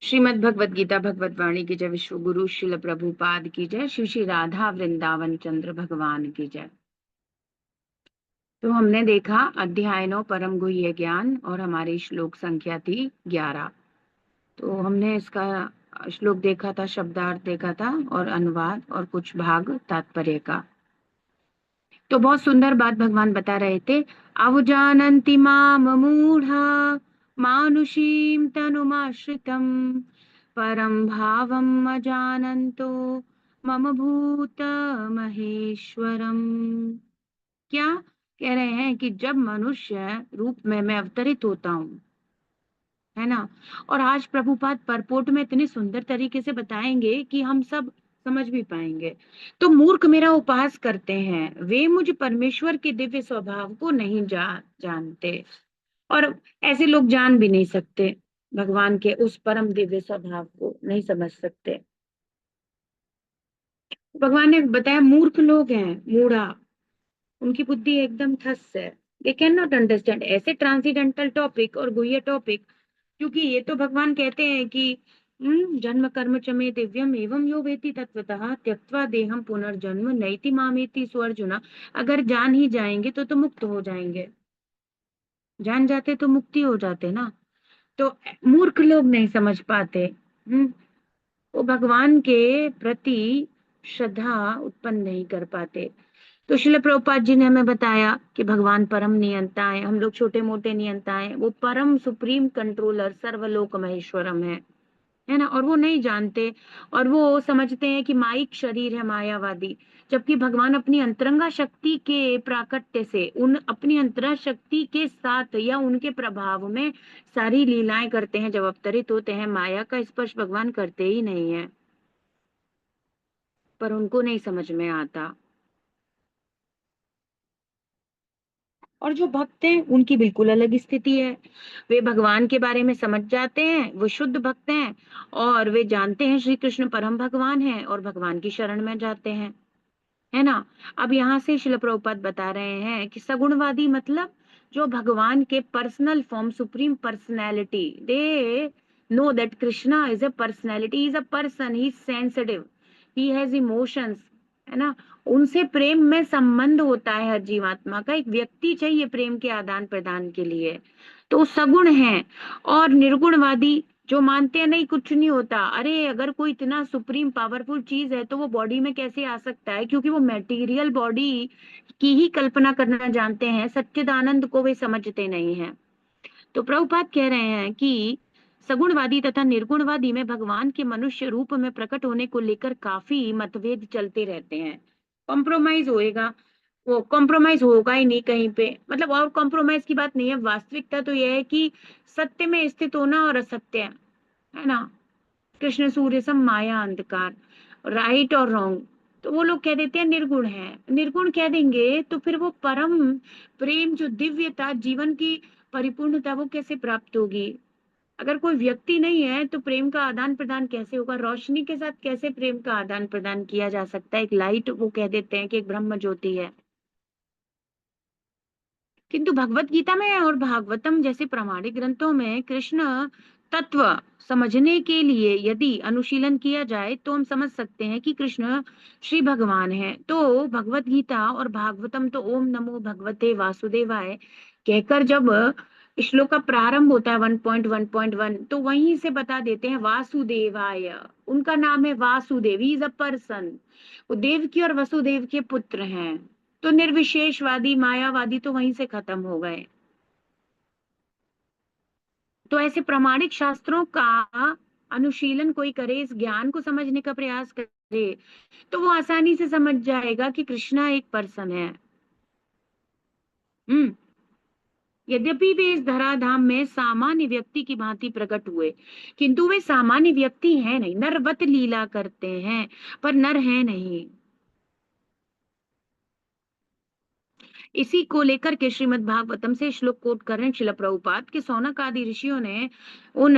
श्रीमद् भगवत गीता भगवत वाणी की जय। विश्व गुरु शिल प्रभुपाद की जय। शिव श्री राधा वृंदावन चंद्र भगवान की जय। तो हमने देखा अध्याय 9 परम गुह्य ज्ञान और हमारी श्लोक संख्या थी 11। तो हमने इसका श्लोक देखा था, शब्दार्थ देखा था और अनुवाद और कुछ भाग तात्पर्य का। तो बहुत सुंदर बात भगवान बता रहे थे। अवजानन्ति माम मूढ़ा मानुषीं तनुमाश्रितम् परम भावम् अजानन्तो मम भूत महेश्वरम। क्या कह रहे हैं कि जब मनुष्य रूप में मैं अवतरित होता हूँ, है ना, और आज प्रभुपाद परपोट में इतने सुंदर तरीके से बताएंगे कि हम सब समझ भी पाएंगे। तो मूर्ख मेरा उपहास करते हैं, वे मुझ परमेश्वर के दिव्य स्वभाव को नहीं जानते। और ऐसे लोग जान भी नहीं सकते, भगवान के उस परम दिव्य स्वभाव को नहीं समझ सकते। भगवान ने बताया मूर्ख लोग हैं, मूढ़ा, उनकी बुद्धि एकदम ठस है। दे कैन नॉट अंडरस्टैंड ऐसे ट्रांसीडेंटल टॉपिक और गुह्य टॉपिक। क्योंकि ये तो भगवान कहते हैं कि जन्म कर्म च मे दिव्यम एवं यो वेति तत्वतः त्यक्त्वा देहम पुनर्जन्म नैति मामेति स्वर्जुना। अगर जान ही जाएंगे तो मुक्त हो जाएंगे, जान जाते तो मुक्ति हो जाते ना। तो मूर्ख लोग नहीं समझ पाते। वो भगवान के प्रति श्रद्धा उत्पन्न नहीं कर पाते। तो श्रील प्रभुपाद जी ने हमें बताया कि भगवान परम नियंता है, हम लोग छोटे मोटे नियंता है। वो परम सुप्रीम कंट्रोलर सर्वलोक महेश्वरम है ना, और वो नहीं जानते। और वो समझते हैं कि माइक शरीर है मायावादी, जबकि भगवान अपनी अंतरंगा शक्ति के प्राकट्य से उन अपनी अंतरंगा शक्ति के साथ या उनके प्रभाव में सारी लीलाएं करते हैं। जब अवतरित होते हैं माया का स्पर्श भगवान करते ही नहीं है, पर उनको नहीं समझ में आता। और जो भक्त हैं उनकी बिल्कुल अलग स्थिति है। वे भगवान के बारे में समझ जाते हैं, वो शुद्ध भक्त हैं और वे जानते हैं श्री कृष्ण परम भगवान हैं और भगवान की शरण में जाते हैं, है ना। अब यहाँ से शिल प्रभुपाद बता रहे हैं कि सगुणवादी मतलब जो भगवान के personal form, supreme personality, they know that Krishna is a personality, is a person, he is sensitive, he has emotions, है ना। उनसे प्रेम में संबंध होता है, हर जीवात्मा का एक व्यक्ति चाहिए प्रेम के आदान प्रदान के लिए। तो सगुण है। और निर्गुणवादी जो मानते हैं नहीं कुछ नहीं होता, अरे अगर कोई इतना सुप्रीम पावरफुल चीज है तो वो बॉडी में कैसे आ सकता है, क्योंकि वो मटेरियल बॉडी की ही कल्पना करना जानते हैं, सच्चिदानंद को वे समझते नहीं हैं। तो प्रभुपाद कह रहे हैं कि सगुणवादी तथा निर्गुणवादी में भगवान के मनुष्य रूप में प्रकट होने को लेकर काफी मतभेद चलते रहते हैं। कॉम्प्रोमाइज होएगा, वो कॉम्प्रोमाइज होगा ही नहीं कहीं पे, मतलब और कॉम्प्रोमाइज की बात नहीं है। वास्तविकता तो यह है कि सत्य में स्थित होना और असत्य, है ना, कृष्ण सूर्य सम माया अंधकार, राइट और रॉन्ग। तो वो लोग कह देते हैं निर्गुण है, निर्गुण कह देंगे तो फिर वो परम प्रेम जो दिव्यता जीवन की परिपूर्णता वो कैसे प्राप्त होगी। अगर कोई व्यक्ति नहीं है तो प्रेम का आदान प्रदान कैसे होगा, रोशनी के साथ कैसे प्रेम का आदान प्रदान किया जा सकता है। एक लाइट वो कह देते हैं कि एक ब्रह्म ज्योति है। किंतु भगवत गीता में और भागवतम जैसे प्रामाणिक ग्रंथों में कृष्ण तत्व समझने के लिए यदि अनुशीलन किया जाए तो हम समझ सकते हैं कि कृष्ण श्री भगवान है। तो भगवत गीता और भागवतम तो ओम नमो भगवते वासुदेवाय कहकर जब श्लोक का प्रारंभ होता है 1.1.1, तो वहीं से बता देते हैं वासुदेवाय, उनका नाम है Vasudev, he is a person. वो देवकी और वसुदेव के पुत्र हैं। तो निर्विशेषवादी मायावादी तो वहीं से खत्म हो गए। तो ऐसे प्रामाणिक शास्त्रों का अनुशीलन कोई करे, इस ज्ञान को समझने का प्रयास करे, तो वो आसानी से समझ जाएगा कि कृष्णा एक पर्सन है। हम्म यद्यपि वे इस धराधाम में सामान्य व्यक्ति की भांति प्रकट हुए, किंतु वे सामान्य व्यक्ति हैं नहीं, नरवत लीला करते हैं पर नर है नहीं। इसी को लेकर के श्रीमद् भागवतम से श्लोक कोट कर रहे हैं शिला प्रभुपाद के सौनक आदि ऋषियों ने उन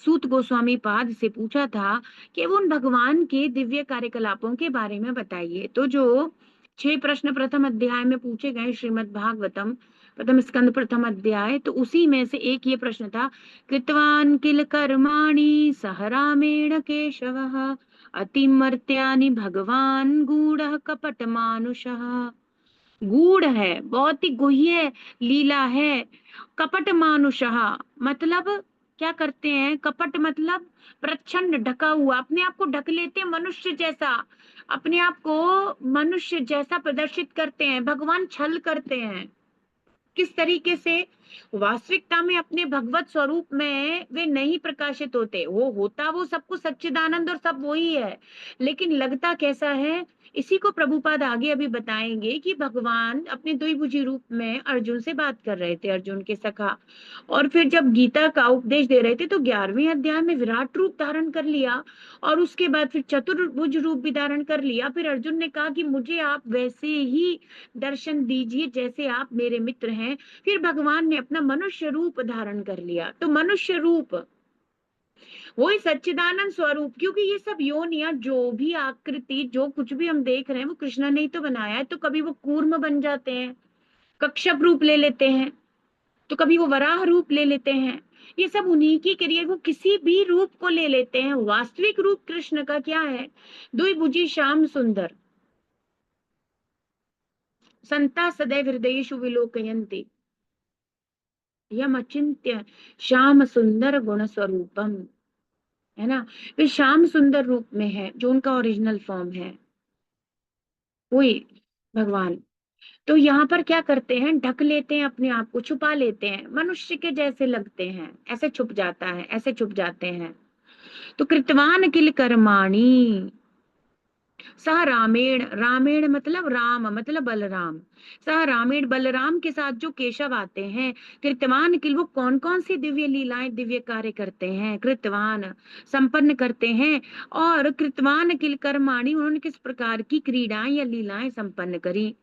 सूत गोस्वामी पाद से पूछा था कि उन भगवान के दिव्य कार्यकलापों के बारे में बताइए। तो जो 6 प्रश्न प्रथम अध्याय में पूछे गए श्रीमद् भागवतम प्रथम स्कंद प्रथम अध्याय। तो उसी में से एक ये प्रश्न था, कृतवान किल कर्माणि सह रामेण केशवः अतिमर्त्यानि भगवान गूढ़ कपट मानुषः। गूढ़ है, बहुत ही गुह्य लीला है। कपट मानुषः मतलब क्या करते हैं, कपट मतलब प्रच्छन्न, ढका हुआ, अपने आप को ढक लेते हैं मनुष्य जैसा, अपने आप को मनुष्य जैसा प्रदर्शित करते हैं। भगवान छल करते हैं किस तरीके से, वास्तविकता में अपने भगवत स्वरूप में वे नहीं प्रकाशित होते। वो होता वो सब कुछ सच्चिदानंद और सब वही है, लेकिन लगता कैसा है। इसी को प्रभुपाद आगे अभी बताएंगे कि भगवान अपने द्विभुजी रूप में अर्जुन से बात कर रहे थे, अर्जुन के सखा, और फिर जब गीता का उपदेश दे रहे थे तो 11वें अध्याय में विराट रूप धारण कर लिया, और उसके बाद फिर चतुर्भुज रूप भी धारण कर लिया। फिर अर्जुन ने कहा कि मुझे आप वैसे ही दर्शन दीजिए जैसे आप मेरे मित्र हैं। फिर भगवान ने अपना मनुष्य रूप धारण कर लिया। तो मनुष्य रूप वही सच्चिदानंद स्वरूप, क्योंकि ये सब योनियां, जो भी आकृति, जो कुछ भी हम देख रहे हैं वो कृष्ण ने ही तो बनाया है। तो कभी वो कूर्म बन जाते हैं, कच्छप रूप ले लेते हैं, तो कभी वो वराह रूप ले लेते हैं। ये सब उन्हीं की क्रिया, वो किसी भी रूप को ले लेते हैं। वास्तविक रूप कृष्ण का क्या है, द्विभुजी श्याम सुंदर, संता सदैव हृदयेषु विलोकयन्ति यम अचिंत्य श्याम सुंदर गुण स्वरूपम, है ना। वे श्याम सुंदर रूप में है, जो उनका ओरिजिनल फॉर्म है, वही भगवान। तो यहाँ पर क्या करते हैं, ढक लेते हैं अपने आप को, छुपा लेते हैं, मनुष्य के जैसे लगते हैं, ऐसे छुप जाता है, ऐसे छुप जाते हैं। तो कृतवान किल कर्माणि सह रामेण, रामेण मतलब राम, मतलब बलराम, सह रामेण बलराम के साथ जो केशव आते हैं, कृतवान किल वो कौन कौन सी दिव्य लीलाएं, दिव्य कार्य करते हैं, कृतवान संपन्न करते हैं। और कृतवान किल कर्माणि उन्होंने किस प्रकार की क्रीडाएं या लीलाएं संपन्न करी,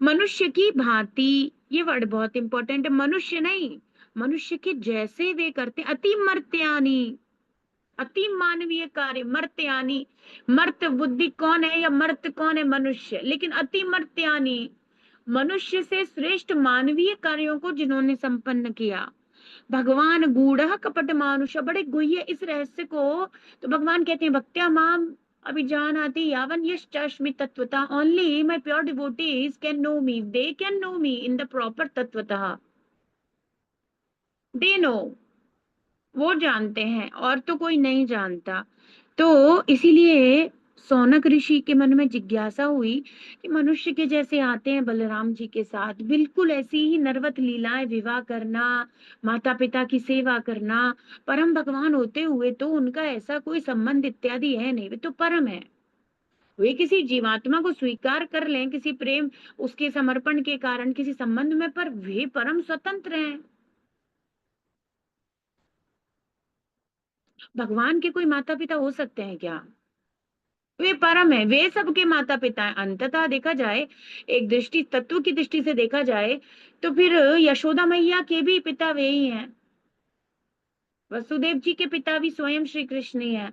मनुष्य की भांति। ये वर्ड बहुत इंपॉर्टेंट है, मनुष्य नहीं, मनुष्य के जैसे वे करते, अति मर्त्यानी, अति मानवीय कार्य, मर्त्यानी, मर्त बुद्धि कौन है या मर्त कौन है, मनुष्य, लेकिन अति मर्त्यानी, मनुष्य से श्रेष्ठ मानवीय कार्यों को जिन्होंने संपन्न किया। भगवान गूढ़ कपट मानुष, बड़े गुह्य इस रहस्य को। तो भगवान कहते हैं भक्त्या माम अभिजानाति यावन यश्चास्मि तत्वतः, only my pure devotees can know me, they can know me in the proper तत्वतः, दे नो, वो जानते हैं और तो कोई नहीं जानता। तो इसीलिए सौनक ऋषि के मन में जिज्ञासा हुई कि मनुष्य के जैसे आते हैं बलराम जी के साथ, बिल्कुल ऐसी ही नरवत लीलाएं, विवाह करना, माता पिता की सेवा करना, परम भगवान होते हुए तो उनका ऐसा कोई संबंध इत्यादि है नहीं, वे तो परम है। वे किसी जीवात्मा को स्वीकार कर लें किसी प्रेम, उसके समर्पण के कारण किसी संबंध में, पर वे परम स्वतंत्र हैं। भगवान के कोई माता पिता हो सकते हैं क्या, वे परम है, वे सबके माता पिता हैं। अंततः देखा जाए, एक दृष्टि, तत्व की दृष्टि से देखा जाए तो फिर यशोदा मैया के भी पिता वे ही हैं, वसुदेव जी के पिता भी स्वयं श्री कृष्ण ही है।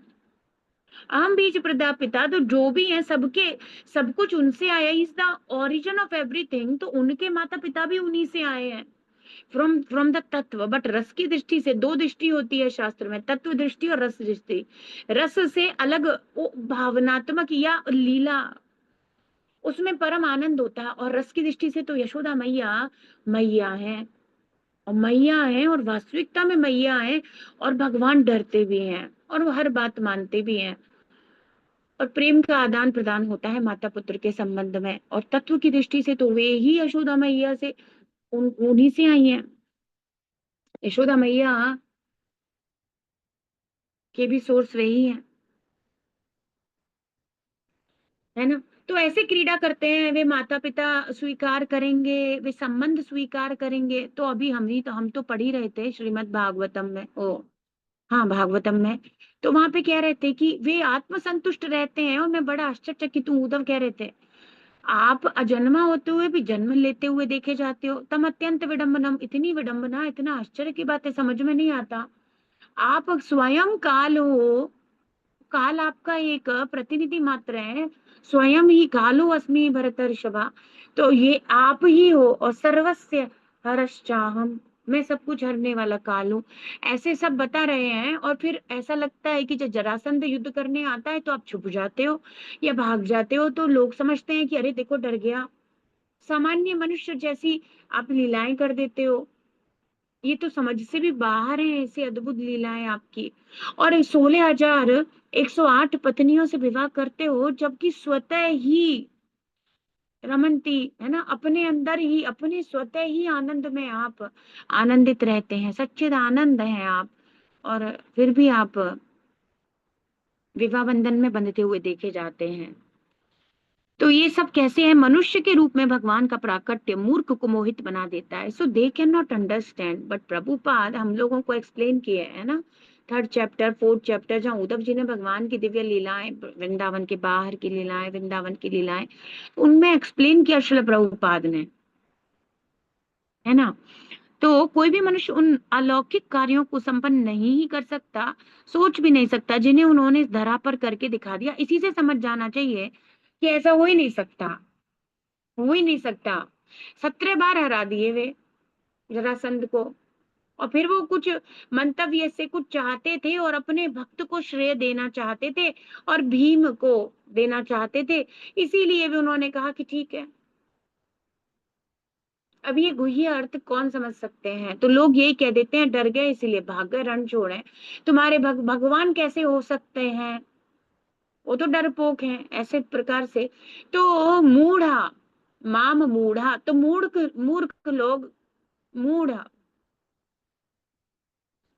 अहम बीज प्रदा पिता, तो जो भी है सबके, सब कुछ उनसे आया, is the origin of everything, तो उनके माता पिता भी उन्हीं से आए हैं, फ्रॉम फ्रॉम द तत्व। बट रस की दृष्टि से दो दृष्टि होती है शास्त्र में, तत्व दृष्टि और रस दृष्टि। रस से अलग भावनात्मक या लीला, उसमें परम आनंद होता है, और रस की दृष्टि से तो यशोदा मैया मैया है, और मैया है, और वास्तविकता में मैया है, और भगवान डरते भी हैं और वो हर बात मानते भी हैं, और प्रेम का आदान प्रदान होता है माता पुत्र के संबंध में। और तत्व की दृष्टि से तो वे ही यशोदा मैया से, उन्हीं से आई हैं, यशोदा मैया के भी सोर्स वही है, है ना। तो ऐसे क्रीड़ा करते हैं, वे माता पिता स्वीकार करेंगे, वे संबंध स्वीकार करेंगे। तो अभी हम तो पढ़ ही रहे थे श्रीमद् भागवतम में, ओ हाँ भागवतम में, तो वहां पे कह रहे थे कि वे आत्मसंतुष्ट रहते हैं। और मैं बड़ा आश्चर्यचकित हूँ, उद्धव कह रहे थे आप अजन्मा होते हुए भी जन्म लेते हुए देखे जाते हो, तम अत्यंत विडम्बनम, इतनी विडम्बना, इतना आश्चर्य की बात है, समझ में नहीं आता। आप स्वयं काल हो, काल आपका एक प्रतिनिधि मात्र है, स्वयं ही कालो अस्मि भरतर्षभा, तो ये आप ही हो, और सर्वस्य हरश्चाहम, मैं सब कुछ हरने वाला काल हूँ, ऐसे सब बता रहे हैं। और फिर ऐसा लगता है कि जब जरासंध युद्ध करने आता है तो आप छुप जाते हो या भाग जाते हो, तो लोग समझते हैं कि अरे देखो डर गया। सामान्य मनुष्य जैसी आप लीलाएं कर देते हो, ये तो समझ से भी बाहर है, ऐसी अद्भुत लीलाएं आपकी। और 16,108 पत्नियों से विवाह करते हो, जबकि स्वतः ही रमनती है ना, अपने अंदर ही, अपने स्वतः ही आनंद में आप आनंदित रहते हैं, सच्चिद आनंद हैं आप। और फिर भी आप विवाह बंधन में बंधते हुए देखे जाते हैं। तो ये सब कैसे है? मनुष्य के रूप में भगवान का प्राकट्य मूर्ख को मोहित बना देता है। So they can not understand, but Prabhupada हम लोगों को एक्सप्लेन किए है ना, 3rd चैप्टर 4th चैप्टर, जहाँ उद्धव जी ने भगवान की दिव्य लीलाएं, वृंदावन के बाहर की लीलाएं, वृंदावन की लीलाएं, उनमें एक्सप्लेन किया श्रील प्रभुपाद ने, है ना। तो कोई भी मनुष्य उन अलौकिक कार्यों को संपन्न नहीं ही कर सकता, सोच भी नहीं सकता, जिन्हें उन्होंने इस धरा पर करके दिखा दिया। इसी से समझ जाना चाहिए कि ऐसा हो ही नहीं सकता, हो ही नहीं सकता। 17 बार हरा दिए वे जरासंध को, और फिर वो कुछ मंतव्य से कुछ चाहते थे और अपने भक्त को श्रेय देना चाहते थे और भीम को देना चाहते थे। इसीलिए भी उन्होंने कहा कि ठीक है। अब ये गुह्य अर्थ कौन समझ सकते हैं? तो लोग यही कह देते हैं डर गए इसीलिए भाग गए, रण छोड़े। तुम्हारे भगवान कैसे हो सकते हैं, वो तो डरपोक हैं, ऐसे प्रकार से। तो मूढ़ा, माम मूढ़ा, तो मूर्ख मूर्ख लोग, मूढ़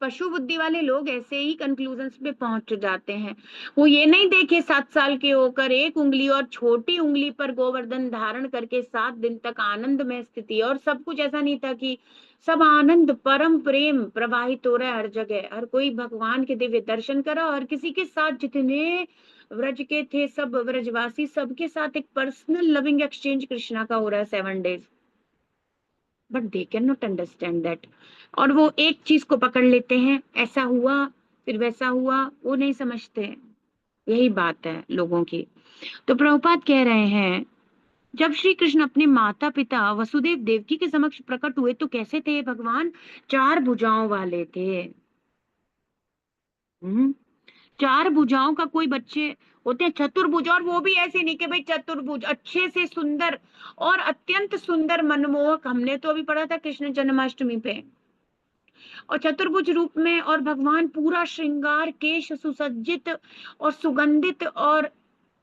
पशु बुद्धि वाले लोग ऐसे ही कंक्लूजन्स पे पहुंच जाते हैं। वो ये नहीं देखे 7 साल के होकर एक उंगली और छोटी उंगली पर गोवर्धन धारण करके 7 दिन तक आनंद में स्थिति, और सब कुछ ऐसा नहीं था कि सब आनंद परम प्रेम प्रवाहित हो रहा है हर जगह, हर कोई भगवान के दिव्य दर्शन करा, और किसी के साथ जितने व्रज के थे सब व्रजवासी, सबके साथ एक पर्सनल लविंग एक्सचेंज कृष्णा का हो रहा है 7 days। But they can not understand that. और वो एक चीज को पकड़ लेते हैं, ऐसा हुआ फिर वैसा हुआ, वो नहीं समझते। यही बात है लोगों की। तो प्रभुपाद कह रहे हैं, जब श्री कृष्ण अपने माता पिता वसुदेव देवकी के समक्ष प्रकट हुए तो कैसे थे भगवान? 4 भुजाओं वाले थे। 4 भुजाओं का कोई बच्चे होते हैं चतुर्भुज, और वो भी ऐसे नहीं कि भाई चतुर्भुज, अच्छे से सुंदर और अत्यंत सुंदर मनमोहक। हमने तो अभी पढ़ा था कृष्ण जन्माष्टमी पे। और चतुर्भुज रूप में, और भगवान पूरा श्रृंगार केश सुसज्जित और सुगंधित, और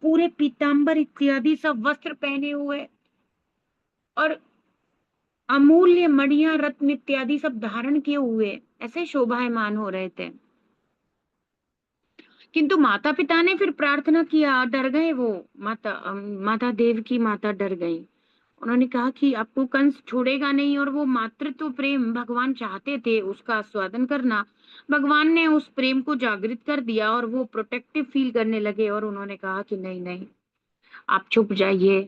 पूरे पीतांबर इत्यादि सब वस्त्र पहने हुए, और अमूल्य मणियां रत्न इत्यादि सब धारण किए हुए ऐसे शोभायमान हो रहे थे। किंतु माता पिता ने फिर प्रार्थना किया, डर गए वो। माता देव की माता डर गई। उन्होंने कहा कि आपको कंस छोड़ेगा नहीं, और वो मातृत्व प्रेम भगवान चाहते थे उसका आस्वादन करना। भगवान ने उस प्रेम को जागृत कर दिया और वो प्रोटेक्टिव फील करने लगे, और उन्होंने कहा कि नहीं नहीं, आप छुप जाइए।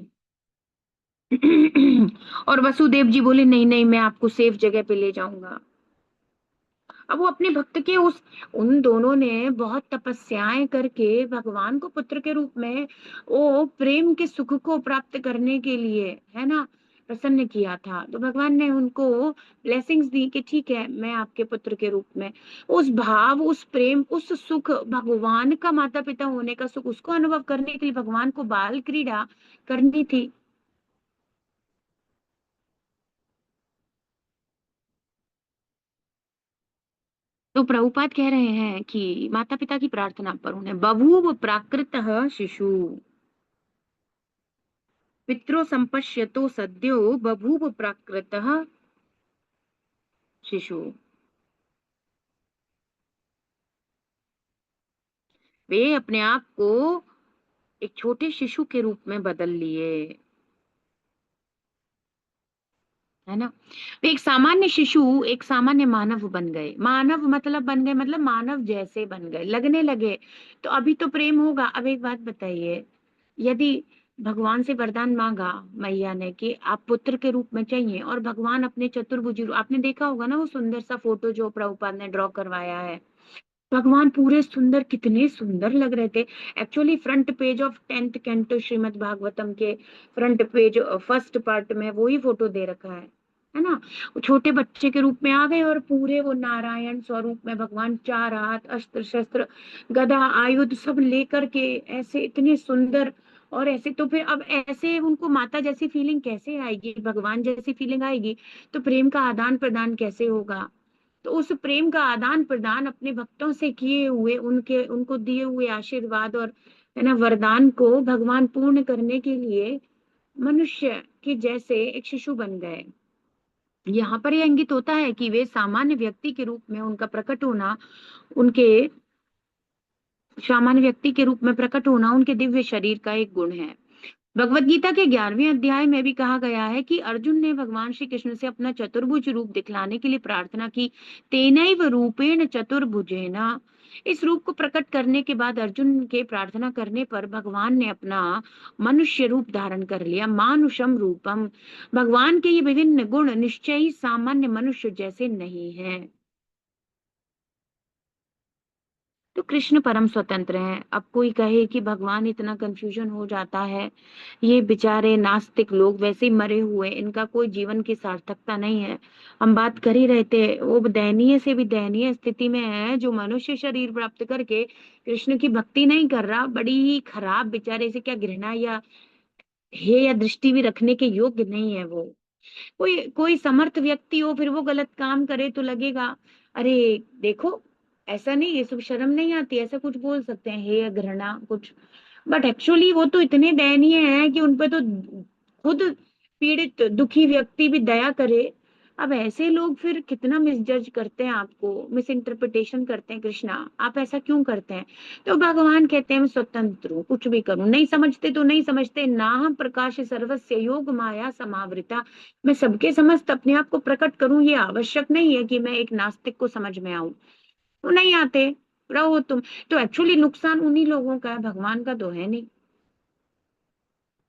और वसुदेव जी बोले नहीं नहीं, मैं आपको सेफ जगह पे ले जाऊंगा। अब वो अपने भक्त के उस, उन दोनों ने बहुत तपस्याएं करके भगवान को पुत्र के रूप में, वो प्रेम के सुख को प्राप्त करने के लिए, है ना, प्रसन्न किया था। तो भगवान ने उनको ब्लेसिंग्स दी कि ठीक है, मैं आपके पुत्र के रूप में, उस भाव, उस प्रेम, उस सुख, भगवान का माता पिता होने का सुख, उसको अनुभव करने के लिए भगवान को बाल क्रीड़ा करनी थी। तो प्रभुपाद कह रहे हैं कि माता पिता की प्रार्थना पर उन्हें बभूव प्राकृतः शिशु, पितरो संपश्यतो सद्यो बभूव प्राकृतः शिशु। वे अपने आप को एक छोटे शिशु के रूप में बदल लिए, है ना। वे एक सामान्य शिशु, एक सामान्य मानव बन गए। मानव मतलब बन गए, मतलब मानव जैसे बन गए, लगने लगे। तो अभी तो प्रेम होगा। अब एक बात बताइए, यदि भगवान से वरदान मांगा मैया ने कि आप पुत्र के रूप में चाहिए, और भगवान अपने चतुर्भुज आपने देखा होगा ना वो सुंदर सा फोटो जो प्रभुपाद ने ड्रॉ करवाया है, भगवान पूरे सुंदर, कितने सुंदर लग रहे थे। Actually front page of 10th canto Shrimad Bhagavatam के फ्रंट पेज फर्स्ट पार्ट में वही फोटो दे रखा है। है ना। वो छोटे बच्चे के रूप में आ गए और पूरे वो नारायण स्वरूप में भगवान, चार हाथ, अस्त्र शस्त्र, गदा, आयुध सब लेकर के ऐसे इतने सुंदर। और ऐसे तो फिर अब ऐसे उनको माता जैसी फीलिंग कैसे आएगी, भगवान जैसी फीलिंग आएगी, तो प्रेम का आदान प्रदान कैसे होगा। तो उस प्रेम का आदान प्रदान अपने भक्तों से किए हुए, उनके उनको दिए हुए आशीर्वाद और, है ना, वरदान को भगवान पूर्ण करने के लिए मनुष्य के जैसे एक शिशु बन गए। यहाँ पर यह इंगित होता है कि वे सामान्य व्यक्ति के रूप में उनका प्रकट होना, उनके सामान्य व्यक्ति के रूप में प्रकट होना उनके दिव्य शरीर का एक गुण है। भगवत गीता के 11वें अध्याय में भी कहा गया है कि अर्जुन ने भगवान श्री कृष्ण से अपना चतुर्भुज रूप दिखलाने के लिए प्रार्थना की। तेनैव रूपेण चतुर्भुजेन। इस रूप को प्रकट करने के बाद अर्जुन के प्रार्थना करने पर भगवान ने अपना मनुष्य रूप धारण कर लिया, मानुषम रूपम। भगवान के ये विभिन्न गुण निश्चय ही सामान्य मनुष्य जैसे नहीं है। तो कृष्ण परम स्वतंत्र हैं। अब कोई कहे कि भगवान, इतना कंफ्यूजन हो जाता है, ये बेचारे नास्तिक लोग वैसे ही मरे हुए, इनका कोई जीवन की सार्थकता नहीं है। हम बात कर ही रहे थे, वो दयनीय से भी दयनीय स्थिति में है जो मनुष्य शरीर प्राप्त करके कृष्ण की भक्ति नहीं कर रहा। बड़ी ही खराब, बेचारे से क्या घृणा या हे या दृष्टि भी रखने के योग्य नहीं है वो। कोई कोई समर्थ व्यक्ति हो फिर वो गलत काम करे तो लगेगा, अरे देखो, ऐसा नहीं, ये सब शर्म नहीं आती, ऐसा कुछ बोल सकते हैं, हे घृणा कुछ। बट एक्चुअली वो तो इतने दयनीय है कि उनपे तो खुद पीड़ित दुखी व्यक्ति भी दया करे। अब ऐसे लोग फिर कितना मिसजज करते हैं, आपको मिस इंटरप्रिटेशन करते हैं, कृष्णा आप ऐसा क्यों करते हैं। तो भगवान कहते हैं मैं स्वतंत्र हूँ, कुछ भी करूं, नहीं समझते तो नहीं समझते, नाहम प्रकाश सर्वस्य योग माया समावृता। मैं सबके समस्त अपने आप को प्रकट करूं, ये आवश्यक नहीं है कि मैं एक नास्तिक को समझ में आऊं। वो नहीं आते, रहो तुम। तो एक्चुअली नुकसान उन्हीं लोगों का है, भगवान का तो है नहीं।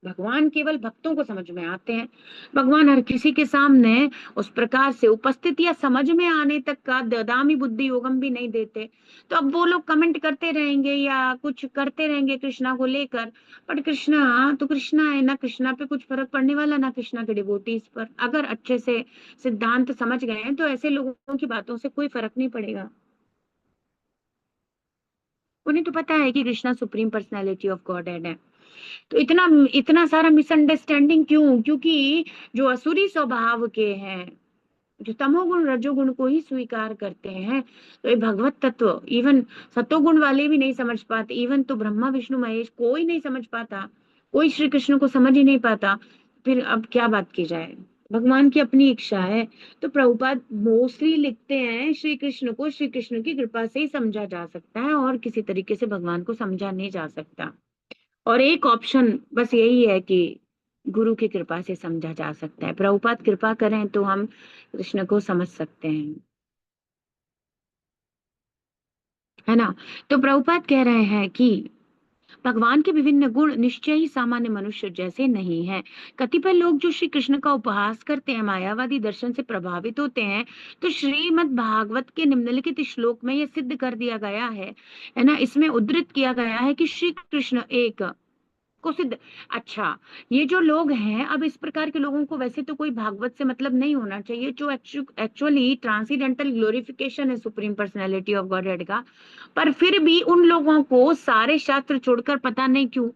भगवान केवल भक्तों को समझ में आते हैं। भगवान हर किसी के सामने उस प्रकार से उपस्थित या समझ में आने तक का ददामी बुद्धि योगम भी नहीं देते। तो अब वो लोग कमेंट करते रहेंगे या कुछ करते रहेंगे कृष्णा को लेकर, बट कृष्णा तो कृष्णा है ना, कृष्णा पे कुछ फर्क पड़ने वाला ना कृष्णा के डिवोटीज पर। अगर अच्छे से सिद्धांत समझ गए हैं तो ऐसे लोगों की बातों से कोई फर्क नहीं पड़ेगा। उन्हें तो पता है कि Krishna supreme personality of God है। तो इतना इतना सारा मिसअंडरस्टैंडिंग क्यों, क्योंकि जो असुरी स्वभाव के हैं, जो तमोगुण रजोगुण को ही स्वीकार करते हैं, तो ये भगवत तत्व इवन सतोगुण वाले भी नहीं समझ पाते। इवन तो ब्रह्मा विष्णु महेश कोई नहीं समझ पाता, कोई श्री कृष्ण को समझ ही नहीं पाता। फिर अब क्या बात की जाए। भगवान की अपनी इच्छा है। तो प्रभुपाद मोस्टली लिखते हैं श्री कृष्ण को श्री कृष्ण की कृपा से ही समझा जा सकता है, और किसी तरीके से भगवान को समझा नहीं जा सकता। और एक ऑप्शन बस यही है कि गुरु की कृपा से समझा जा सकता है। प्रभुपाद कृपा करें तो हम कृष्ण को समझ सकते हैं, है ना। तो प्रभुपाद कह रहे हैं कि भगवान के विभिन्न गुण निश्चय ही सामान्य मनुष्य जैसे नहीं है। कतिपय लोग जो श्री कृष्ण का उपहास करते हैं, मायावादी दर्शन से प्रभावित होते हैं। तो श्रीमद् भागवत के निम्नलिखित श्लोक में यह सिद्ध कर दिया गया है ना, इसमें उद्धृत किया गया है कि श्री कृष्ण एक को सिद्ध। अच्छा, ये जो लोग हैं, अब इस प्रकार के लोगों को वैसे तो कोई भागवत से मतलब नहीं होना चाहिए, जो एक्चुअली ट्रांसीडेंटल ग्लोरिफिकेशन है सुप्रीम पर्सनैलिटी ऑफ गॉडहेड का। पर फिर भी उन लोगों को सारे शास्त्र छोड़कर पता नहीं क्यों,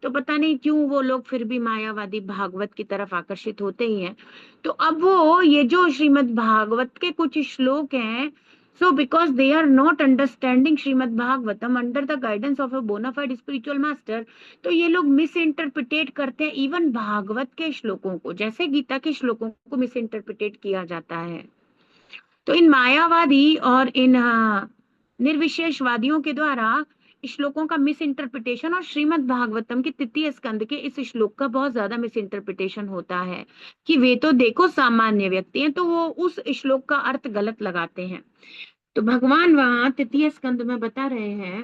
तो पता नहीं क्यों वो लोग फिर भी मायावादी भागवत की तरफ आकर्षित होते ही हैं। तो अब वो ये जो श्रीमद् भागवत के कुछ श्लोक हैं, so because they are not understanding Shrimad Bhagavatam under the guidance of a bona fide spiritual master, तो ये लोग मिस इंटरप्रिटेट करते हैं इवन भागवत के श्लोकों को, जैसे गीता के श्लोकों को मिस इंटरप्रिटेट किया जाता है। तो इन मायावादी और इन निर्विशेषवादियों के द्वारा श्लोकों का मिस इंटरप्रिटेशन, और श्रीमद् भागवतम के तृतीय स्कंद के इस श्लोक का बहुत ज्यादा मिस इंटरप्रिटेशन होता है कि वे तो देखो सामान्य व्यक्ति हैं, तो वो उस श्लोक का अर्थ गलत लगाते हैं। तो भगवान वहां तृतीय स्कंद में बता रहे हैं,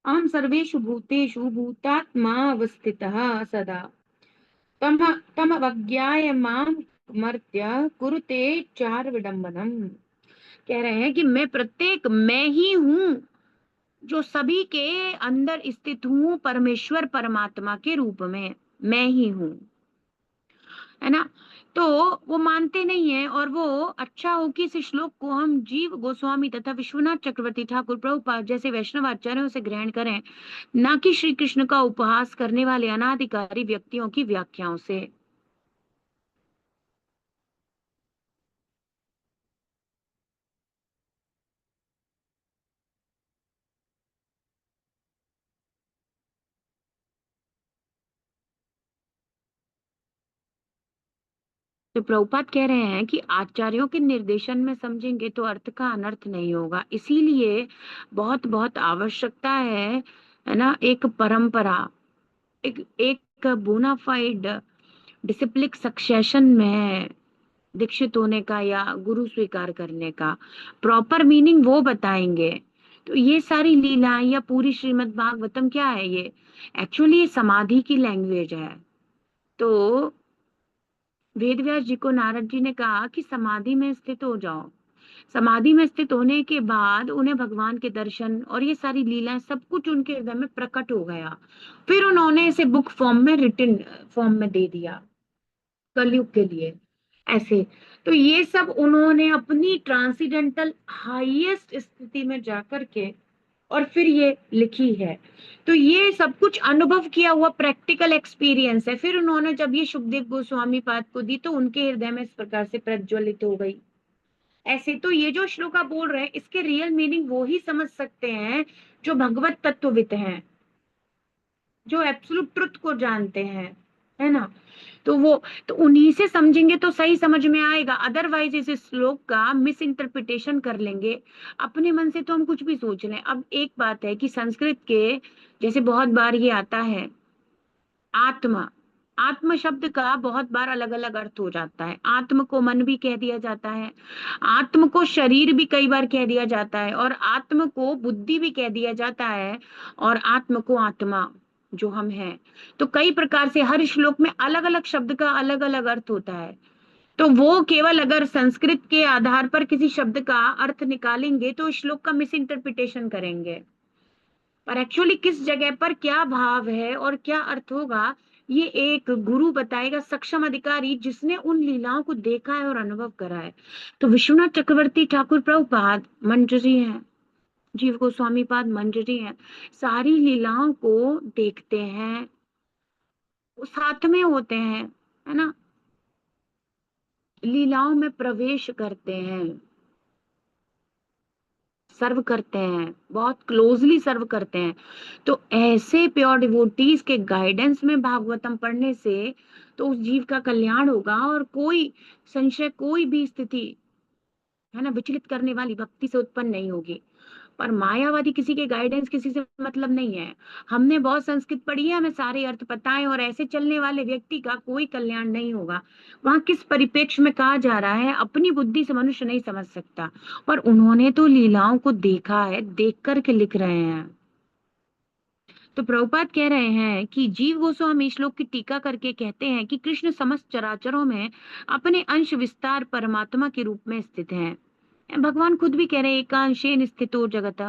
अहम सर्वेषु भूतेषु भूतात्मा अवस्थितः सदा तम तम अवज्ञाय माम मर्त्य कुरुते चार विडंबनम। कह रहे हैं कि मैं प्रत्येक मैं ही हूँ, जो सभी के अंदर स्थित हूँ, परमेश्वर परमात्मा के रूप में मैं ही हूँ। है ना? तो वो मानते नहीं है, और वो अच्छा हो कि इस श्लोक को हम जीव गोस्वामी तथा विश्वनाथ चक्रवर्ती ठाकुर प्रभुपाद जैसे वैष्णव आचार्यों से ग्रहण करें, ना कि श्री कृष्ण का उपहास करने वाले अनाधिकारी व्यक्तियों की व्याख्याओं से। तो प्रभुपाद कह रहे हैं कि आचार्यों के निर्देशन में समझेंगे तो अर्थ का अनर्थ नहीं होगा, इसीलिए बहुत बहुत आवश्यकता है ना, एक परंपरा, एक एक बोनाफाइड डिसिप्लिक सक्सेशन में दीक्षित होने का या गुरु स्वीकार करने का प्रॉपर मीनिंग वो बताएंगे। तो ये सारी लीलाएं या पूरी श्रीमद् भागवतम क्या है, ये एक्चुअली ये समाधि की लैंग्वेज है। तो वेद व्यास जी को नारद जी ने कहा कि समाधि में स्थित हो जाओ। समाधि में स्थित होने के बाद उन्हें भगवान के दर्शन और ये सारी लीलाएं सब कुछ उनके हृदय में प्रकट हो गया। फिर उन्होंने इसे बुक फॉर्म में, रिटन फॉर्म में दे दिया कलयुग के लिए, ऐसे। तो ये सब उन्होंने अपनी ट्रांसीडेंटल हाईएस्ट स्थिति में जाकर के और फिर ये लिखी है। तो ये सब कुछ अनुभव किया हुआ प्रैक्टिकल एक्सपीरियंस है। फिर उन्होंने जब ये सुखदेव गोस्वामी पाद को दी तो उनके हृदय में इस प्रकार से प्रज्वलित हो गई। ऐसे तो ये जो श्लोक आप बोल रहे हैं, इसके रियल मीनिंग वो ही समझ सकते हैं जो भगवत तत्वविद हैं, जो एब्सोल्यूट ट्रुथ को जानते हैं, है ना? तो वो, तो उन्हीं से समझेंगे तो सही समझ में आएगा, अदरवाइज इस श्लोक का मिस इंटरप्रिटेशन कर लेंगे अपने मन से, तो हम कुछ भी सोच लें। अब एक बात है कि संस्कृत के, जैसे बहुत बार ये आता है आत्मा, आत्म शब्द का बहुत बार अलग अलग अर्थ हो जाता है। आत्म को मन भी कह दिया जाता है, आत्म को शरीर भी कई बार कह दिया जाता है, और आत्म को बुद्धि भी कह दिया जाता है, और आत्म को आत्मा जो हम हैं। तो कई प्रकार से हर श्लोक में अलग अलग शब्द का अलग अलग अर्थ होता है। तो वो केवल अगर संस्कृत के आधार पर किसी शब्द का अर्थ निकालेंगे तो इस श्लोक का मिस इंटरप्रिटेशन करेंगे। पर एक्चुअली किस जगह पर क्या भाव है और क्या अर्थ होगा, ये एक गुरु बताएगा, सक्षम अधिकारी जिसने उन लीलाओं को देखा है और अनुभव करा है। तो विश्वनाथ चक्रवर्ती ठाकुर प्रभुपाद मंजरी हैं, जीव गोस्वामी पाद मंजरी हैं, सारी लीलाओं को देखते हैं, वो साथ में होते हैं, है ना? लीलाओं में प्रवेश करते हैं, सर्व करते हैं, बहुत क्लोजली सर्व करते हैं। तो ऐसे प्योर डिवोटीज के गाइडेंस में भागवतम पढ़ने से तो उस जीव का कल्याण होगा, और कोई संशय, कोई भी स्थिति, है ना, विचलित करने वाली भक्ति से उत्पन्न नहीं होगी। पर मायावादी किसी के गाइडेंस किसी से मतलब नहीं है। हमने बहुत संस्कृत पढ़ी है, हमें सारे अर्थ पता है, और ऐसे चलने वाले व्यक्ति का कोई कल्याण नहीं होगा। वहां किस परिप्रेक्ष्य में कहा जा रहा है, अपनी बुद्धि से मनुष्य नहीं समझ सकता, पर उन्होंने तो लीलाओं को देखा है, देख करके लिख रहे हैं। तो प्रभुपाद कह रहे हैं कि जीव गोस्वामी श्लोक की टीका करके कहते हैं कि कृष्ण समस्त चराचरों में अपने अंश विस्तार परमात्मा के रूप में स्थित हैं। भगवान खुद भी कह रहे हैं एकांशेन स्थितो जगत।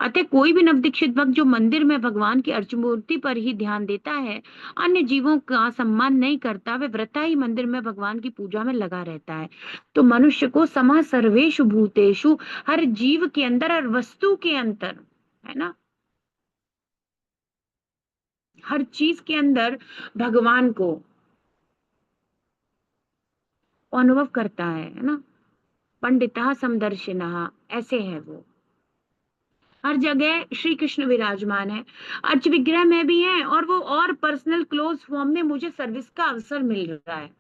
अतः कोई भी नवदीक्षित भक्त जो मंदिर में भगवान की अर्चमूर्ति पर ही ध्यान देता है, अन्य जीवों का सम्मान नहीं करता, वे व्रता ही मंदिर में भगवान की पूजा में लगा रहता है। तो मनुष्य को समा सर्वेषु भूतेषु, हर जीव के अंदर, हर वस्तु के अंदर, है ना, हर चीज के अंदर भगवान को अनुभव करता है ना? पंडिता समदर्शिनः, ऐसे है वो, हर जगह श्री कृष्ण विराजमान है, अर्च विग्रह में भी है, और वो और पर्सनल क्लोज फॉर्म में मुझे सर्विस का अवसर मिल रहा है।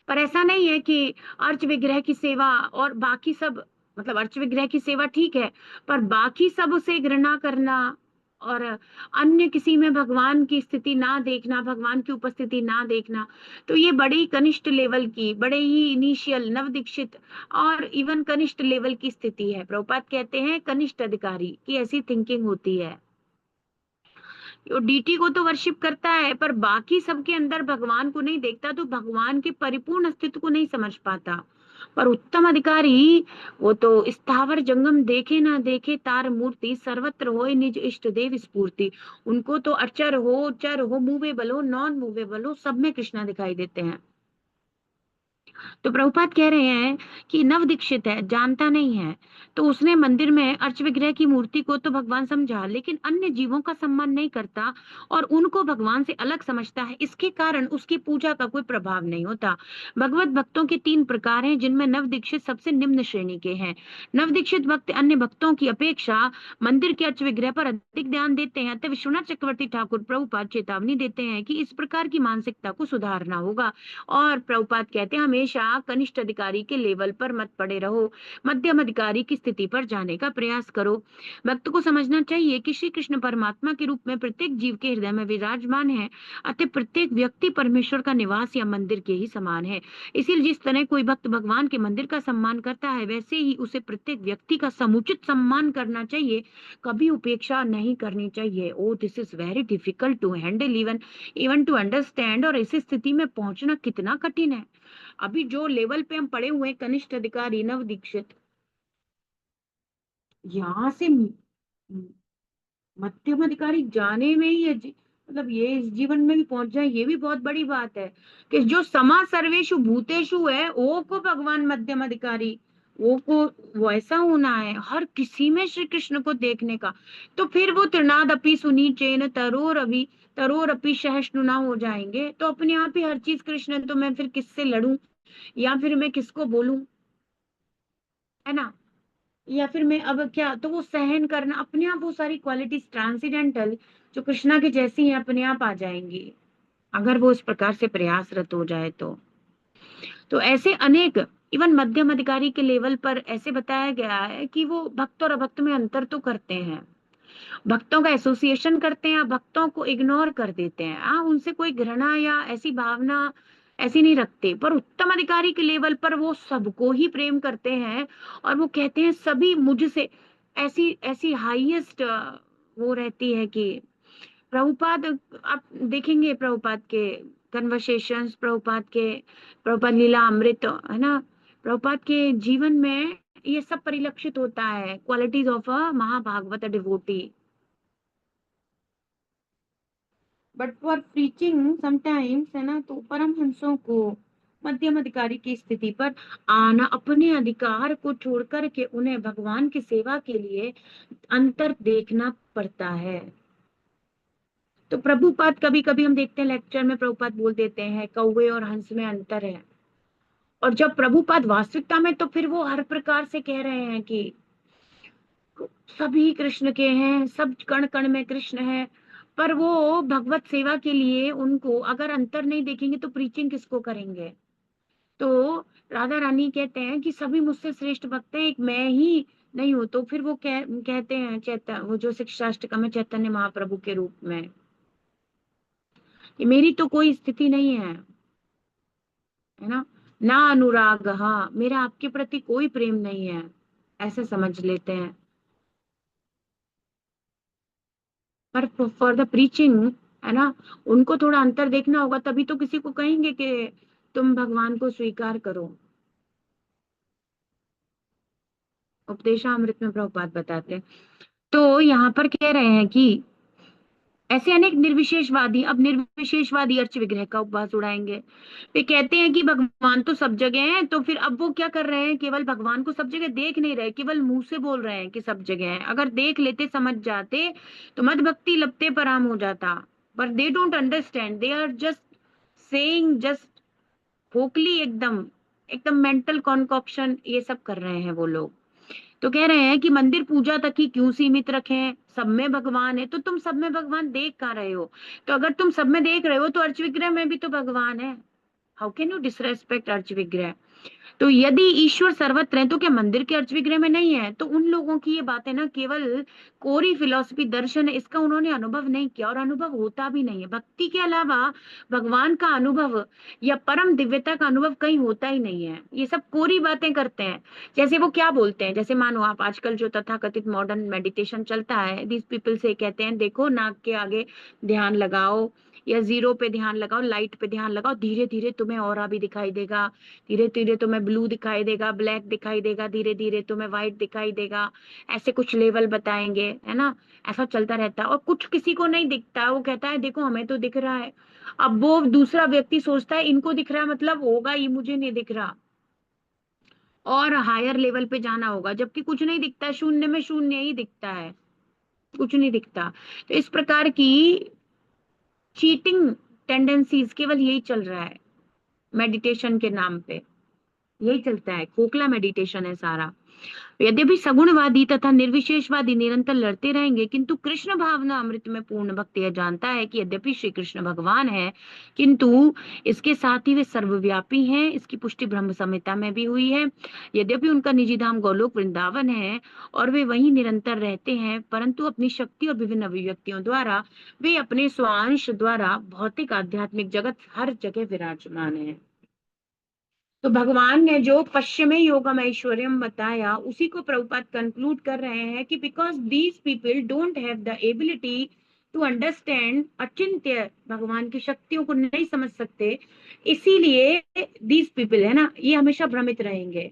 पर ऐसा नहीं है कि अर्च विग्रह की सेवा और बाकी सब, मतलब अर्च विग्रह की सेवा ठीक है, पर बाकी सब उसे घृणा करना और अन्य किसी में भगवान की स्थिति ना देखना, भगवान की उपस्थिति ना देखना, तो ये बड़ी कनिष्ठ लेवल की, बड़े ही इनिशियल नव दीक्षित और इवन कनिष्ठ लेवल की स्थिति है। प्रभुपाद कहते हैं कनिष्ठ अधिकारी की ऐसी थिंकिंग होती है। वो डीटी को तो वर्शिप करता है पर बाकी सबके अंदर भगवान को नहीं देखता, तो भगवान के परिपूर्ण अस्तित्व को नहीं समझ पाता। पर उत्तम अधिकारी वो तो स्थावर जंगम देखे ना देखे तार मूर्ति सर्वत्र होए निज इष्ट देव स्फूर्ति। उनको तो अचर हो चर हो मूवेबल हो नॉन मूवेबल हो सब में कृष्णा दिखाई देते हैं। तो प्रभुपाद कह रहे हैं कि नव दीक्षित है, जानता नहीं है, तो उसने मंदिर में अर्च विग्रह की मूर्ति को तो भगवान समझा, लेकिन अन्य जीवों का सम्मान नहीं करता और उनको भगवान से अलग समझता है। इसके कारण उसकी पूजा का कोई प्रभाव नहीं होता। भगवत भक्तों के तीन प्रकार हैं, जिनमें नव दीक्षित सबसे निम्न श्रेणी के हैं। नव दीक्षित भक्त अन्य भक्तों की अपेक्षा मंदिर के अर्च विग्रह पर अधिक ध्यान देते हैं। अतः विश्वनाथ चक्रवर्ती ठाकुर प्रभुपाद चेतावनी देते हैं कि इस प्रकार की मानसिकता को सुधारना होगा। और प्रभुपाद कहते हैं हमेशा कनिष्ठ अधिकारी के लेवल पर मत पड़े रहो, मध्यम अधिकारी की स्थिति पर जाने का प्रयास करो। भक्त को समझना चाहिए कि श्री कृष्ण परमात्मा के रूप में प्रत्येक जीव के हृदय में विराजमान है। अतः प्रत्येक व्यक्ति परमेश्वर का निवास या मंदिर के ही समान है। इसीलिए जिस तरह कोई भक्त भगवान के मंदिर का सम्मान करता है, वैसे ही उसे प्रत्येक व्यक्ति का समुचित सम्मान करना चाहिए, कभी उपेक्षा नहीं करनी चाहिए। Oh this is very difficult to handle, even even to understand. और ऐसी स्थिति में पहुंचना कितना कठिन है। अभी जो लेवल पे हम पढ़े हुए हैं, कनिष्ठ अधिकारी नव दीक्षित, यहाँ से मध्यम अधिकारी जाने में ही मतलब ये इस जीवन में भी पहुंच जाए, ये भी बहुत बड़ी बात है। कि जो समा सर्वेषु भूतेषु है वो को भगवान मध्यम अधिकारी, वो को वैसा होना है हर किसी में श्री कृष्ण को देखने का। तो फिर वो त्रिनाद अपि सुनी चैन तरोर अपि सहिष्णु ना हो जाएंगे, तो अपने आप ही हर चीज कृष्ण है, तो मैं फिर किससे लड़ूं या फिर मैं किसको बोलूं, है ना। या फिर मैं अब क्या, तो वो सहन करना अपने आप, वो सारी क्वालिटीज ट्रांसीडेंटल जो कृष्णा की जैसी है अपने आप आ जाएंगी, अगर वो इस प्रकार से प्रयासरत हो जाए तो ऐसे अनेक, इवन मध्यम अधिकारी के लेवल पर ऐसे बताया गया है कि वो भक्त और अभक्त में अंतर तो करते हैं, भक्तों का एसोसिएशन करते हैं, भक्तों को इग्नोर कर देते हैं। उनसे कोई घृणा या ऐसी भावना ऐसी नहीं रखते, पर उत्तम अधिकारी के लेवल पर वो सबको ही प्रेम करते हैं और वो कहते हैं सभी मुझसे, ऐसी ऐसी हाईएस्ट वो रहती है कि प्रभुपाद, आप देखेंगे प्रभुपाद के कन्वर्सेशंस, प्रभुपाद लीला अमृत, है ना, प्रभुपाद के जीवन में ये सब परिलक्षित होता है, qualities of a Mahabhagavata devotee. But for preaching sometimes, है ना, तो परमहंसों को मध्यम अधिकारी की स्थिति पर आना, अपने अधिकार को छोड़ करके उन्हें भगवान की सेवा के लिए अंतर देखना पड़ता है। तो प्रभुपाद कभी कभी हम देखते हैं लेक्चर में प्रभुपाद बोल देते हैं कौवे और हंस में अंतर है, और जब प्रभुपाद वास्तविकता में तो फिर वो हर प्रकार से कह रहे हैं कि सभी कृष्ण के हैं, सब कण कण में कृष्ण है। पर वो भगवत सेवा के लिए उनको अगर अंतर नहीं देखेंगे तो प्रीचिंग किसको करेंगे। तो राधा रानी कहते हैं कि सभी मुझसे श्रेष्ठ भक्त हैं, एक मैं ही नहीं हूं। तो फिर वो कहते हैं चैतन्य, वो जो शिक्षाष्टकम में चैतन्य महाप्रभु के रूप में, कि मेरी तो कोई स्थिति नहीं है ना, ना अनुराग, हाँ मेरा आपके प्रति कोई प्रेम नहीं है, ऐसे समझ लेते हैं। पर फॉर द प्रीचिंग, है ना, उनको थोड़ा अंतर देखना होगा, तभी तो किसी को कहेंगे कि तुम भगवान को स्वीकार करो। उपदेशामृत में प्रभुपाद बताते हैं। तो यहाँ पर कह रहे हैं कि ऐसे अनेक निर्विशेषवादी, अब निर्विशेषवादी अर्च विग्रह का उपवास उड़ाएंगे। वे कहते हैं कि भगवान तो सब जगह है, तो फिर अब वो क्या कर रहे हैं, केवल भगवान को सब जगह देख नहीं रहे, केवल मुंह से बोल रहे हैं कि सब जगह है। अगर देख लेते समझ जाते तो मद भक्ति लपटे पर आम हो जाता। पर they don't understand, they are just saying, just vocally, एकदम एकदम मेंटल कॉन्कॉक्शन ये सब कर रहे हैं वो लोग। तो कह रहे हैं कि मंदिर पूजा तक ही क्यों सीमित रखें, सब में भगवान है, तो तुम सब में भगवान देख कहाँ रहे हो। तो अगर तुम सब में देख रहे हो तो अर्च विग्रह में भी तो भगवान है। How can you disrespect urge विग्रह? तो यदि ईश्वर सर्वत्र है तो क्या मंदिर के अर्च विग्रह में नहीं है? तो उन लोगों की ये बातें ना केवल कोरी फिलॉसफी दर्शन है, इसका उन्होंने अनुभव नहीं किया और अनुभव होता भी नहीं है। भक्ति के अलावा भगवान का अनुभव या परम दिव्यता का अनुभव कहीं होता ही नहीं है। ये सब कोरी बातें करते हैं। जैसे वो क्या बोलते हैं, जैसे मानो आप आजकल जो तथाकथित मॉडर्न मेडिटेशन चलता है, दीज पीपल से कहते हैं देखो नाक के आगे ध्यान लगाओ या जीरो पे ध्यान लगाओ, लाइट पे ध्यान लगाओ, धीरे धीरे तुम्हें ऑरा भी दिखाई देगा, धीरे धीरे तुम्हें ब्लू दिखाई देगा, ब्लैक दिखाई देगा, धीरे धीरे तुम्हें व्हाइट दिखाई देगा। ऐसे कुछ लेवल बताएंगे, है ना। ऐसा चलता रहता है और कुछ किसी को नहीं दिखता है, वो कहता है देखो हमें तो दिख रहा है। अब वो दूसरा व्यक्ति सोचता है इनको दिख रहा है मतलब होगा, ये मुझे नहीं दिख रहा, और हायर लेवल पे जाना होगा, जबकि कुछ नहीं दिखता है, शून्य में शून्य ही दिखता है, कुछ नहीं दिखता। तो इस प्रकार की चीटिंग टेंडेंसीज केवल यही चल रहा है मेडिटेशन के नाम पे, यही चलता है, खोखला मेडिटेशन है सारा। यद्यपि सगुणवादी तथा निर्विशेषवादी निरंतर लड़ते रहेंगे, किंतु कृष्ण भावना अमृत में पूर्ण भक्त यह जानता है कि यद्यपि श्री कृष्ण भगवान है, किंतु इसके साथ ही वे सर्वव्यापी हैं। इसकी पुष्टि ब्रह्म संहिता में भी हुई है। यद्यपि उनका निजी धाम गोलोक वृंदावन है और वे वहीं निरंतर रहते हैं, परंतु अपनी शक्ति और विभिन्न अभिव्यक्तियों द्वारा वे अपने स्वांश द्वारा भौतिक आध्यात्मिक जगत हर जगह विराजमान है। तो भगवान ने जो पश्चिमी योगम ऐश्वर्यम बताया, उसी को प्रभुपाद कंक्लूड कर रहे हैं कि because these people don't have the ability to understand achintya, भगवान की शक्तियों को नहीं समझ सकते, इसीलिए दीज पीपल है ना, ये हमेशा भ्रमित रहेंगे।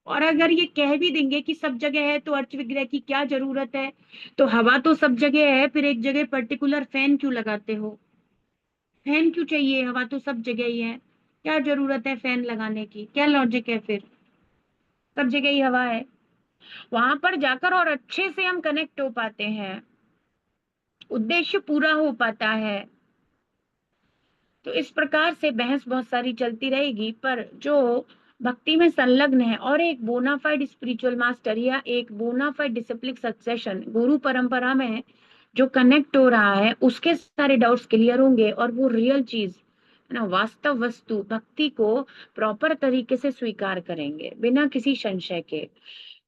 और अगर ये कह भी देंगे कि सब जगह है तो अर्च विग्रह की क्या जरूरत है, तो हवा तो सब जगह है, फिर एक जगह पर्टिकुलर फैन क्यों लगाते हो? फैन क्यों चाहिए? हवा तो सब जगह ही है, क्या जरूरत है फैन लगाने की? क्या लॉजिक है फिर? सब जगह ही हवा है। वहां पर जाकर और अच्छे से हम कनेक्ट हो पाते हैं, उद्देश्य पूरा हो पाता है। तो इस प्रकार से बहस बहुत सारी चलती रहेगी, पर जो भक्ति में संलग्न है और एक बोनाफाइड स्पिरिचुअल मास्टर या एक बोनाफाइड डिसिप्लिक सक्सेशन गुरु परंपरा में जो कनेक्ट हो रहा है, उसके सारे डाउट्स क्लियर होंगे और वो रियल चीज है ना, वास्तव वस्तु भक्ति को प्रॉपर तरीके से स्वीकार करेंगे बिना किसी संशय के।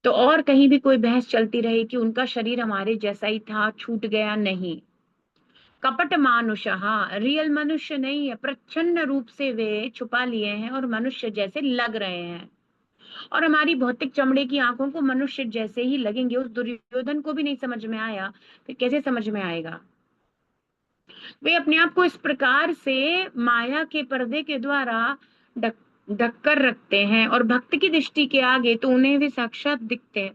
तो और कहीं भी कोई बहस चलती रही कि उनका शरीर हमारे जैसा ही था, छूट गया, नहीं। कपट मानुष, हाँ, रियल मनुष्य नहीं है, प्रच्छन्न रूप से वे छुपा लिए हैं और मनुष्य जैसे लग रहे हैं। और हमारी भौतिक चमड़े की आंखों को मनुष्य जैसे ही लगेंगे। उस दुर्योधन को भी नहीं समझ में आया, फिर कैसे समझ में आएगा? वे अपने आप को इस प्रकार से माया के पर्दे के द्वारा ढक ढक कर रखते हैं और भक्त की दृष्टि के आगे तो उन्हें वे साक्षात दिखते हैं।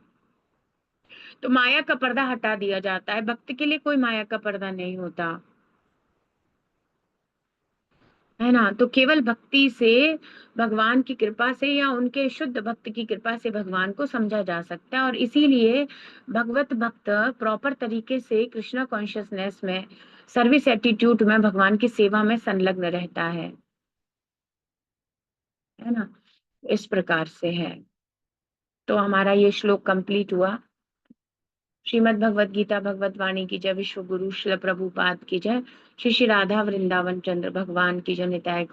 तो माया का पर्दा हटा दिया जाता है, भक्त के लिए कोई माया का पर्दा नहीं होता, है ना। तो केवल भक्ति से, भगवान की कृपा से या उनके शुद्ध भक्त की कृपा से भगवान को समझा जा सकता है। और इसीलिए भगवत भक्त प्रॉपर तरीके से कृष्णा कॉन्शियसनेस में, सर्विस एटीट्यूड में, भगवान की सेवा में संलग्न रहता है ना। इस प्रकार से है। तो हमारा ये श्लोक कंप्लीट हुआ। श्रीमद् भगवत गीता भगवत वाणी की जय। विश्व गुरु श्रील प्रभुपाद की जय। श्री श्री राधा वृंदावन चंद्र भगवान की जय। निताय